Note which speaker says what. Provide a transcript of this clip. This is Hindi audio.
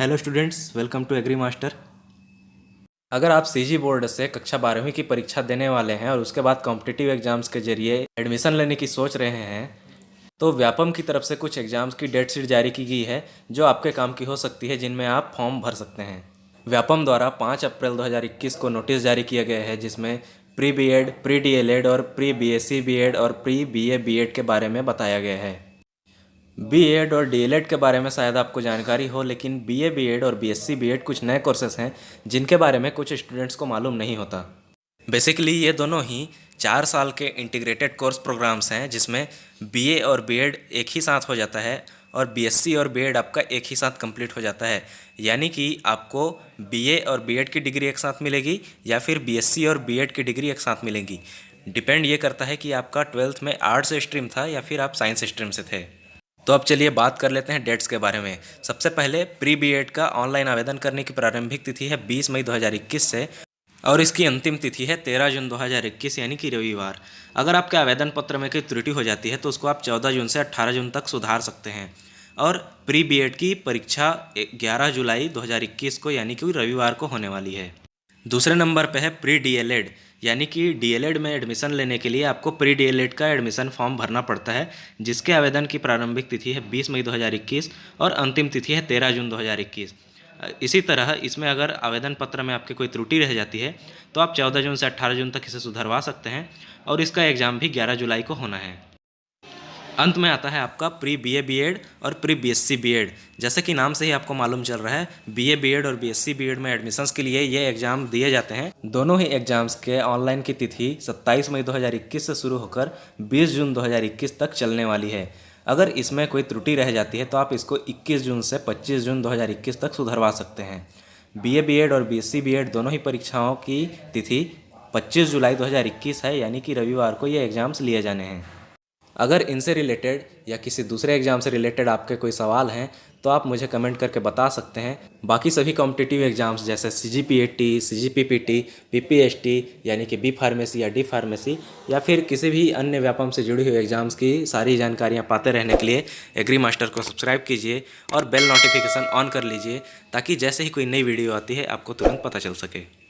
Speaker 1: Hello students, welcome to Agri Master. अगर आप सीजी बोर्ड से कक्षा 12वीं की परीक्षा देने वाले हैं और उसके बाद कॉम्पिटिटिव एग्जाम्स के जरिए एडमिशन लेने की सोच रहे हैं तो व्यापम की तरफ से कुछ एग्जाम्स की डेट शीट जारी की गई है जो आपके काम की हो सकती है, जिनमें आप फॉर्म भर सकते हैं। व्यापम द्वारा 5 अप्रैल 2021 को नोटिस जारी किया गया है जिसमें प्री बीएड, प्री डीएलएड और प्री बीएससी बीएड और प्री बीए बीएड के बारे में बताया गया है। बीएड और डीएलएड के बारे में शायद आपको जानकारी हो, लेकिन बीए बीएड और बीएससी बीएड कुछ नए कोर्सेस हैं जिनके बारे में कुछ स्टूडेंट्स को मालूम नहीं होता। बेसिकली ये दोनों ही 4 साल के इंटीग्रेटेड कोर्स प्रोग्राम्स हैं जिसमें बीए और बीएड एक ही साथ हो जाता है और बीएससी और बीएड आपका एक ही साथ कंप्लीट हो जाता है। यानी कि आपको बीए और बीएड की डिग्री एक साथ मिलेगी या फिर बीएससी और बीएड की डिग्री एक साथ मिलेगी। डिपेंड ये करता है कि आपका 12th में आर्ट्स स्ट्रीम था या फिर आप साइंस स्ट्रीम से थे। तो अब चलिए बात कर लेते हैं डेट्स के बारे में। सबसे पहले प्री बीएड का ऑनलाइन आवेदन करने की प्रारंभिक तिथि है 20 मई 2021 से और इसकी अंतिम तिथि है 13 जून 2021 यानी कि रविवार। अगर आपके आवेदन पत्र में कोई त्रुटि हो जाती है तो उसको आप 14 जून से 18 जून तक सुधार सकते हैं। और प्री बीएड की परीक्षा 11 जुलाई 2021 को यानी कि रविवार को होने वाली है। दूसरे नंबर पे है प्री डीएलएड, यानी कि डीएलएड में एडमिशन लेने के लिए आपको प्री डीएलएड का एडमिशन फॉर्म भरना पड़ता है, जिसके आवेदन की प्रारंभिक तिथि है 20 मई 2021 और अंतिम तिथि है 13 जून 2021। इसी तरह इसमें अगर आवेदन पत्र में आपकी कोई त्रुटि रह जाती है तो आप 14 जून से 18 जून तक इसे सुधरवा सकते हैं और इसका एग्ज़ाम भी 11 जुलाई को होना है। अंत में आता है आपका प्री बीए बीएड और प्री बीएससी बीएड। जैसे कि नाम से ही आपको मालूम चल रहा है, बीए बीएड और बीएससी बीएड में एडमिशन्स के लिए ये एग्ज़ाम दिए जाते हैं। दोनों ही एग्ज़ाम्स के ऑनलाइन की तिथि 27 मई 2021 से शुरू होकर 20 जून 2021 तक चलने वाली है। अगर इसमें कोई त्रुटि रह जाती है तो आप इसको 21 जून से 25 जून 2021 तक सुधरवा सकते हैं। बीए बीएड और बीएससी बीएड दोनों ही परीक्षाओं की तिथि 25 जुलाई 2021 है, यानी कि रविवार को ये एग्ज़ाम्स लिए जाने हैं। अगर इनसे रिलेटेड या किसी दूसरे एग्ज़ाम से रिलेटेड आपके कोई सवाल हैं तो आप मुझे कमेंट करके बता सकते हैं। बाकी सभी कॉम्पिटिटिव एग्ज़ाम्स जैसे सीजीपीएटी, सीजीपीपीटी, पीपीएसटी यानी कि बी फार्मेसी या डी फार्मेसी या फिर किसी भी अन्य व्यापम से जुड़ी हुई एग्ज़ाम्स की सारी जानकारियाँ पाते रहने के लिए एग्री मास्टर को सब्सक्राइब कीजिए और बेल नोटिफिकेशन ऑन कर लीजिए ताकि जैसे ही कोई नई वीडियो आती है आपको तुरंत पता चल सके।